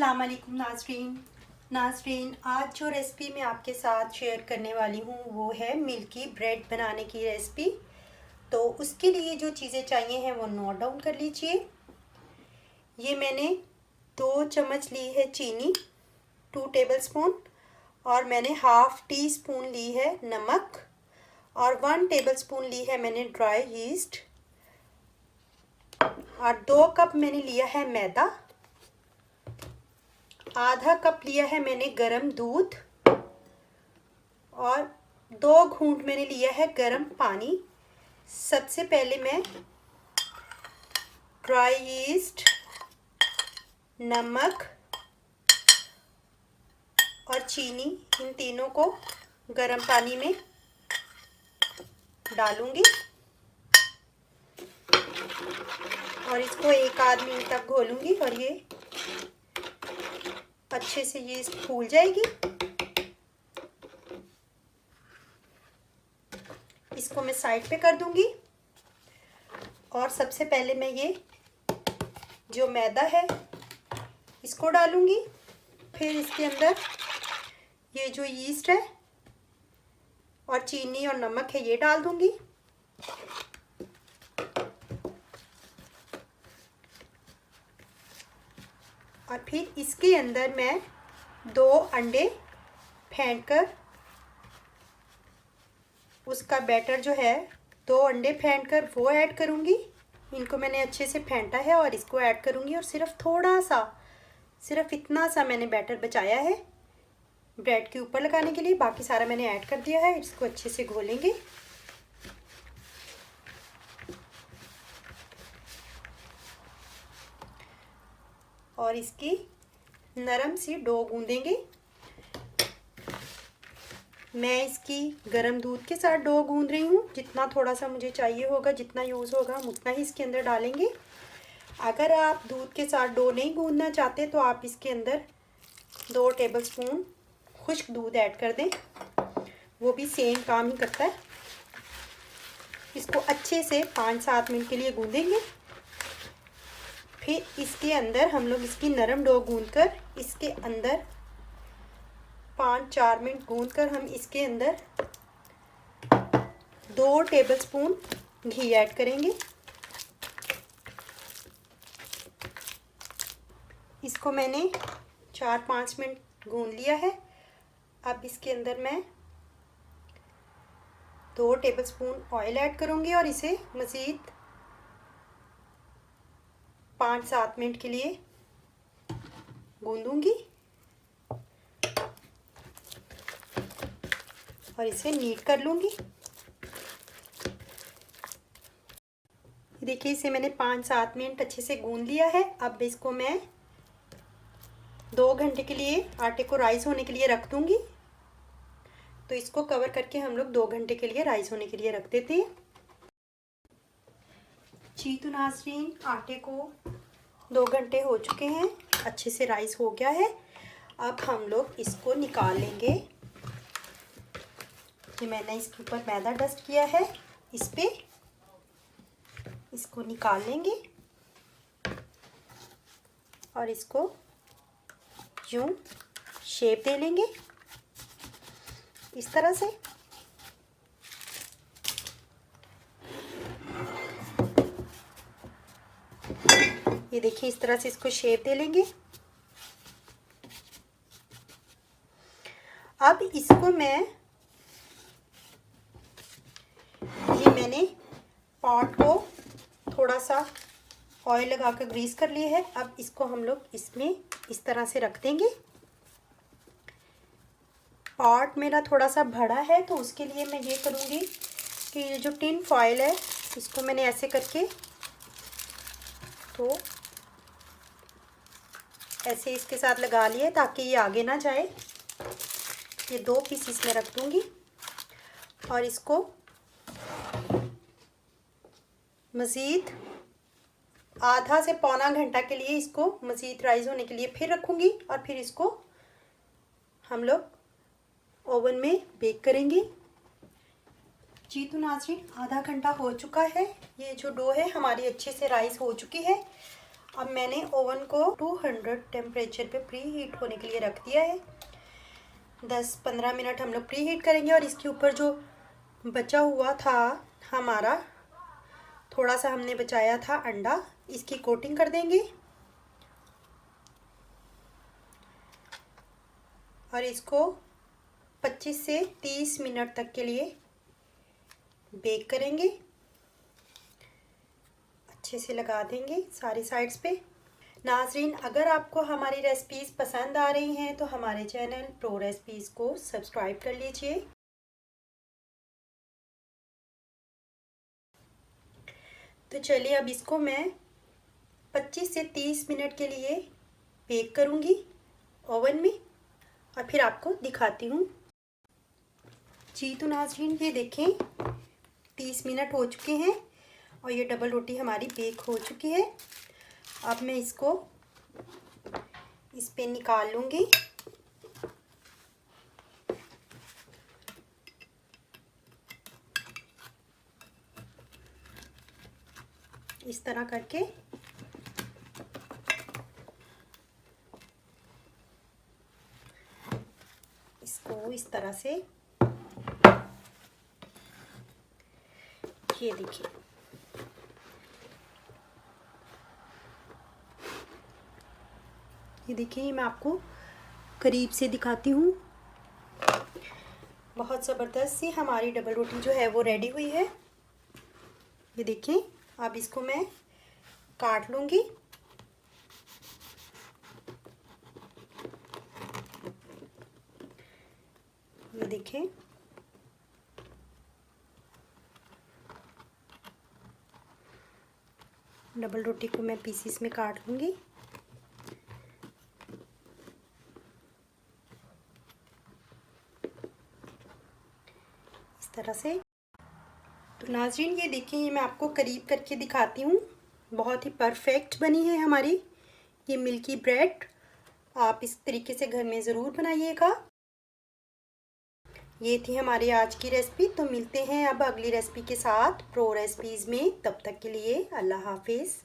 अस्सलाम वालेकुम नाज़रीन, आज जो रेसिपी मैं आपके साथ शेयर करने वाली हूँ वो है मिल्की ब्रेड बनाने की रेसिपी। तो उसके लिए जो चीज़ें चाहिए हैं वो नोट डाउन कर लीजिए। ये मैंने 2 चम्मच ली है चीनी, 2 टेबलस्पून, और मैंने हाफ़ टी स्पून ली है नमक, और 1 टेबलस्पून ली है मैंने ड्राई यीस्ट, और 2 कप मैंने लिया है मैदा, आधा कप लिया है मैंने गरम दूध, और 2 घूंट मैंने लिया है गरम पानी। सबसे पहले मैं ड्राई यीस्ट, नमक और चीनी, इन तीनों को गरम पानी में डालूंगी और इसको 1 आध मिनट तक घोलूंगी और ये अच्छे से यीस्ट फूल जाएगी। इसको मैं साइड पे कर दूंगी और सबसे पहले मैं ये जो मैदा है इसको डालूंगी, फिर इसके अंदर ये जो यीस्ट है और चीनी और नमक है ये डाल दूंगी, और फिर इसके अंदर मैं 2 अंडे फेंटकर उसका बैटर जो है 2 अंडे फेंटकर वो ऐड करूंगी। इनको मैंने अच्छे से फेंटा है और इसको ऐड करूंगी, और सिर्फ थोड़ा सा, सिर्फ इतना सा मैंने बैटर बचाया है ब्रेड के ऊपर लगाने के लिए, बाकी सारा मैंने ऐड कर दिया है। इसको अच्छे से घोलेंगे। और इसकी नरम सी डो गूंदेंगे। मैं इसकी गरम दूध के साथ डो गूंद रही हूँ। जितना थोड़ा सा मुझे चाहिए होगा, जितना यूज़ होगा हम उतना ही इसके अंदर डालेंगे। अगर आप दूध के साथ डो नहीं गूंदना चाहते तो आप इसके अंदर 2 टेबलस्पून खुश्क दूध ऐड कर दें, वो भी सेम काम ही करता है। इसको अच्छे से 5-7 मिनट के लिए गूंदेंगे। फिर इसके अंदर हम लोग इसकी नरम डो गूंदकर इसके अंदर 5-4 मिनट गूंदकर हम इसके अंदर 2 टेबलस्पून घी ऐड करेंगे। इसको मैंने 4-5 मिनट गूंद लिया है। अब इसके अंदर मैं 2 टेबलस्पून ऑयल ऐड करूंगी और इसे मज़ीद 5-7 मिनट के लिए गूंदूंगी और इसे नीट कर लूँगी। देखिए, इसे मैंने 5-7 मिनट अच्छे से गूंद लिया है। अब इसको मैं 2 घंटे के लिए आटे को राइस होने के लिए रख दूँगी। तो इसको कवर करके हम लोग 2 घंटे के लिए राइस होने के लिए रख देते हैं। जी तो नाज़रीन, आटे को 2 घंटे हो चुके हैं, अच्छे से राइस हो गया है। अब हम लोग इसको निकाल लेंगे। कि मैंने इसके ऊपर मैदा डस्ट किया है, इस पे इसको निकाल लेंगे और इसको यूं शेप दे लेंगे इस तरह से। ये देखिए, इस तरह से इसको शेप दे लेंगे। अब इसको मैंने पॉट को थोड़ा सा ऑयल लगा कर ग्रीस कर लिया है। अब इसको हम लोग इसमें इस तरह से रख देंगे। पॉट मेरा थोड़ा सा बड़ा है तो उसके लिए मैं ये करूँगी कि ये जो टिन फॉयल है इसको मैंने ऐसे करके तो ऐसे इसके साथ लगा लिया ताकि ये आगे ना जाए। ये 2 पीस इसमें रख दूँगी और इसको मज़ीद आधा से पौना घंटा के लिए इसको मज़ीद राइस होने के लिए फिर रखूँगी, और फिर इसको हम लोग ओवन में बेक करेंगे। जी तो नाज़रीन, आधा घंटा हो चुका है। ये जो डो है हमारी अच्छे से राइस हो चुकी है। अब मैंने ओवन को 200 टेम्परेचर पे प्री हीट होने के लिए रख दिया है। 10-15 मिनट हम लोग प्री हीट करेंगे और इसके ऊपर जो बचा हुआ था हमारा, थोड़ा सा हमने बचाया था अंडा, इसकी कोटिंग कर देंगे और इसको 25 से 30 मिनट तक के लिए बेक करेंगे। अच्छे से लगा देंगे सारी साइड्स पे। नाज़रीन, अगर आपको हमारी रेसिपीज़ पसंद आ रही हैं तो हमारे चैनल प्रो रेसिपीज़ को सब्सक्राइब कर लीजिए। तो चलिए अब इसको मैं 25 से 30 मिनट के लिए बेक करूँगी ओवन में और फिर आपको दिखाती हूँ। जी तो नाज़रीन, ये देखें 30 मिनट हो चुके हैं और ये डबल रोटी हमारी बेक हो चुकी है। अब मैं इसको इस पे निकाल लूँगी। इस तरह करके इसको इस तरह से, ये देखिए ये देखिए, मैं आपको करीब से दिखाती हूँ। बहुत ज़बरदस्त सी हमारी डबल रोटी जो है वो रेडी हुई है। ये देखिए, अब इसको मैं काट लूँगी। ये देखिए, डबल रोटी को मैं पीसीस में काट लूँगी। इस तरह से। तो नाज़रीन, ये देखिए, मैं आपको करीब करके दिखाती हूँ। बहुत ही परफेक्ट बनी है हमारी ये मिल्की ब्रेड। आप इस तरीके से घर में ज़रूर बनाइएगा। ये थी हमारी आज की रेसिपी। तो मिलते हैं अब अगली रेसिपी के साथ प्रो रेसिपीज़ में। तब तक के लिए अल्लाह हाफिज़।